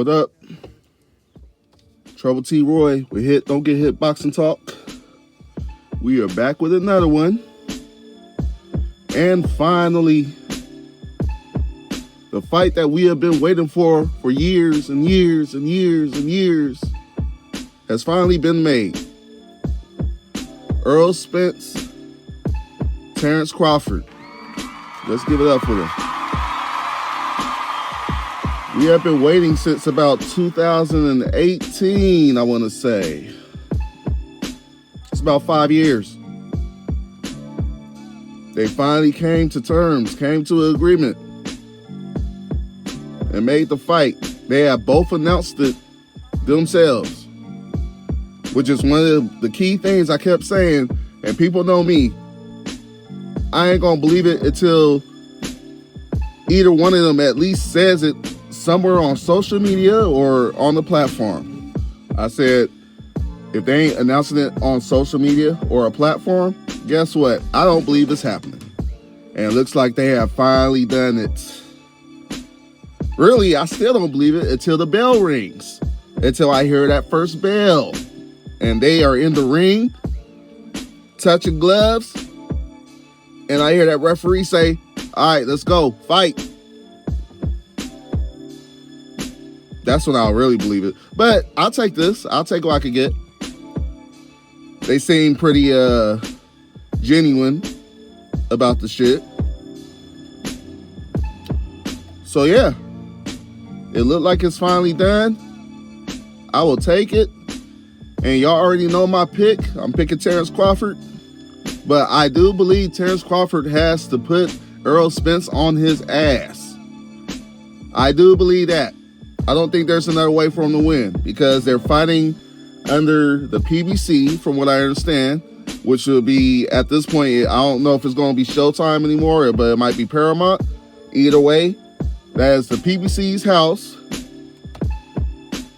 What up? Trouble T. Roy with Hit Don't Get Hit Boxing Talk. We are back with another one. And finally, the fight that we have been waiting for years and years and years and years has finally been made. Errol Spence, Terence Crawford. Let's give it up for them. We have been waiting since about 2018, I want to say. It's about 5 years. They finally came to terms, came to an agreement, and made the fight. They have both announced it themselves, which is one of the key things I kept saying, and people know me. I ain't gonna believe it until either one of them at least says it somewhere on social media or on the platform. I said, if they ain't announcing it on social media or a platform, guess what? I don't believe it's happening. And it looks like they have finally done it. Really, I still don't believe it until the bell rings. Until I hear that first bell. And they are in the ring, touching gloves. And I hear that referee say, all right, let's go, fight. That's when I'll really believe it. But I'll take this. I'll take what I can get. They seem pretty genuine about the shit. So yeah, it looked like it's finally done. I will take it. And y'all already know my pick. I'm picking Terence Crawford. But I do believe Terence Crawford has to put Errol Spence on his ass. I do believe that. I don't think there's another way for him to win because they're fighting under the PBC, from what I understand, which will be, at this point, I don't know if it's going to be Showtime anymore, but it might be Paramount. Either way, that is the PBC's house,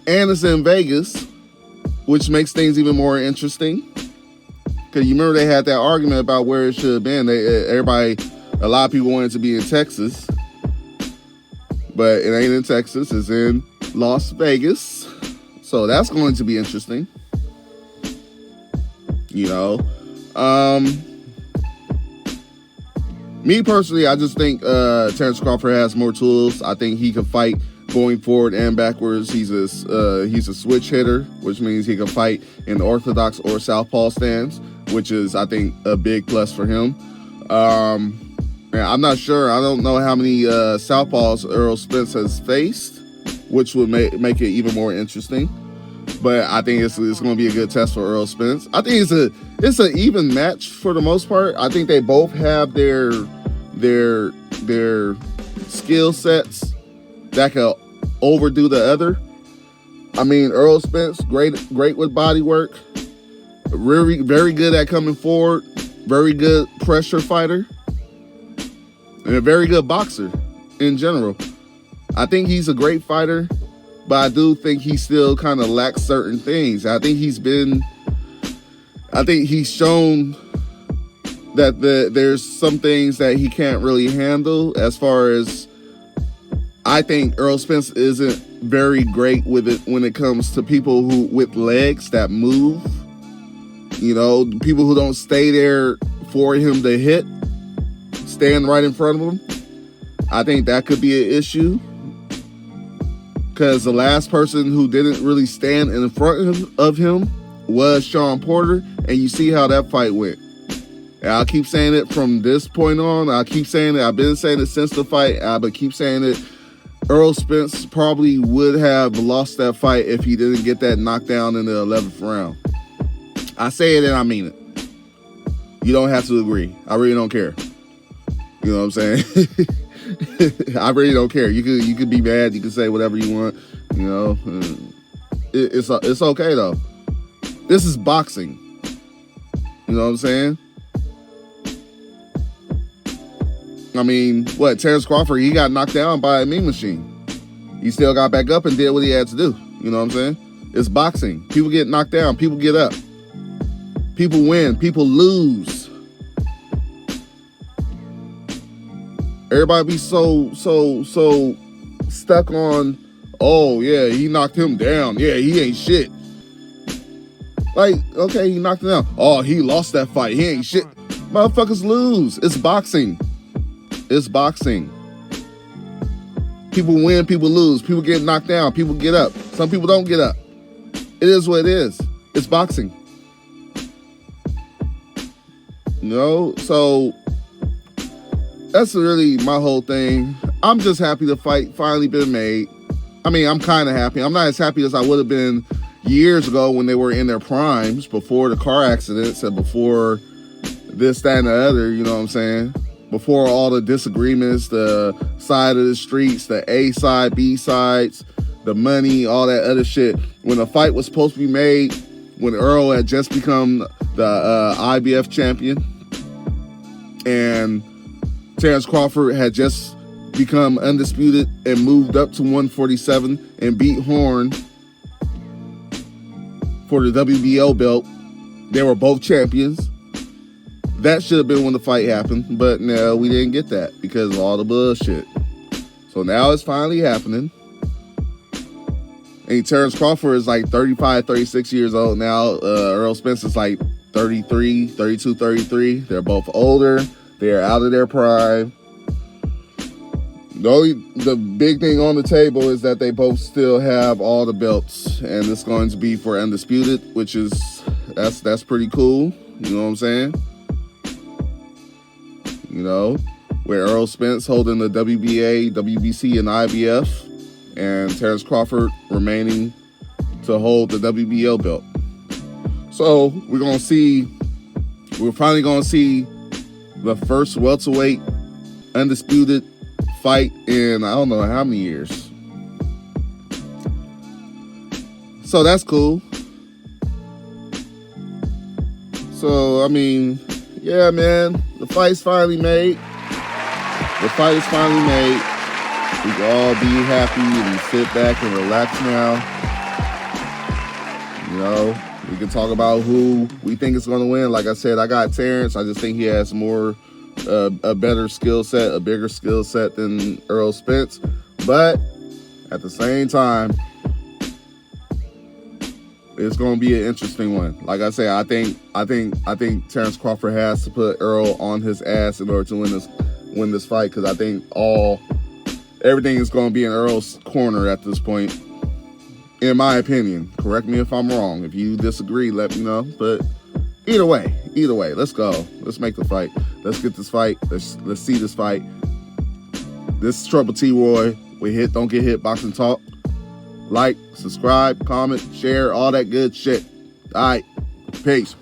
and it's in Vegas, which makes things even more interesting. Because you remember they had that argument about where it should have been. A lot of people wanted it to be in Texas. But it ain't in Texas. It's in Las Vegas. So that's going to be interesting. You know. Me personally, I just think Terence Crawford has more tools. I think he can fight going forward and backwards. He's a switch hitter, which means he can fight in orthodox or southpaw stance, which is, I think, a big plus for him. I'm not sure. I don't know how many southpaws Errol Spence has faced, which would make it even more interesting. But I think it's going to be a good test for Errol Spence. I think it's an even match for the most part. I think they both have their skill sets that can overdo the other. I mean, Errol Spence, great with body work, very good at coming forward, very good pressure fighter, and a very good boxer in general. I think he's a great fighter, but I do think he still kind of lacks certain things. I think he's shown that there's some things that he can't really handle. As far as, I think Errol Spence isn't very great with it when it comes to people who with legs that move. You know, people who don't stay there for him to hit, stand right in front of him. I think that could be an issue. Because the last person who didn't really stand in front of him was Sean Porter. And you see how that fight went. And I'll keep saying it from this point on. I'll keep saying it. I've been saying it since the fight. But keep saying it. Errol Spence probably would have lost that fight if he didn't get that knockdown in the 11th round. I say it and I mean it. You don't have to agree. I really don't care. You know what I'm saying? I really don't care. You could be mad. You can say whatever you want. You know, it's okay though. This is boxing. You know what I'm saying? I mean, Terence Crawford, he got knocked down by a mean machine. He still got back up and did what he had to do. You know what I'm saying? It's boxing. People get knocked down. People get up. People win. People lose. Everybody be so stuck on, Oh, yeah, he knocked him down. Yeah, he ain't shit. Like, okay, he knocked him down. Oh, he lost that fight. He ain't shit. Motherfuckers lose. It's boxing. It's boxing. People win, people lose. People get knocked down, people get up. Some people don't get up. It is what it is. It's boxing. You know, so that's really my whole thing. I'm just happy the fight finally been made. I mean, I'm kind of happy. I'm not as happy as I would have been years ago when they were in their primes, before the car accidents and before this, that, and the other, you know what I'm saying? Before all the disagreements, the side of the streets, the A side, B sides, the money, all that other shit. When the fight was supposed to be made, when Errol had just become the IBF champion and Terence Crawford had just become undisputed and moved up to 147 and beat Horn for the WBO belt. They were both champions. That should have been when the fight happened, but no, we didn't get that because of all the bullshit. So now it's finally happening. And Terence Crawford is like 35, 36 years old now. Errol Spence is like 33, 32, 33. They're both older. They're out of their prime. The big thing on the table is that they both still have all the belts, and it's going to be for undisputed, which is that's pretty cool. You know what I'm saying? You know, where Errol Spence holding the WBA, WBC, and IBF, and Terence Crawford remaining to hold the WBO belt. So we're finally gonna see the first welterweight undisputed fight in I don't know how many years. So that's cool. So I mean, yeah, man, the fight's finally made. The fight is finally made. We can all be happy and sit back and relax now. You know, we can talk about who we think is going to win. Like I said, I got Terence. I just think he has more, a better skill set, a bigger skill set than Errol Spence. But at the same time, it's going to be an interesting one. Like I say, I think Terence Crawford has to put Errol on his ass in order to win this fight, because I think everything is going to be in Errol's corner at this point, in my opinion. Correct me if I'm wrong. If you disagree, let me know. But either way, let's go. Let's make the fight. Let's get this fight. Let's see this fight. This is Trouble T. Roy. We hit, don't get hit, boxing talk. Like, subscribe, comment, share, all that good shit. All right, peace.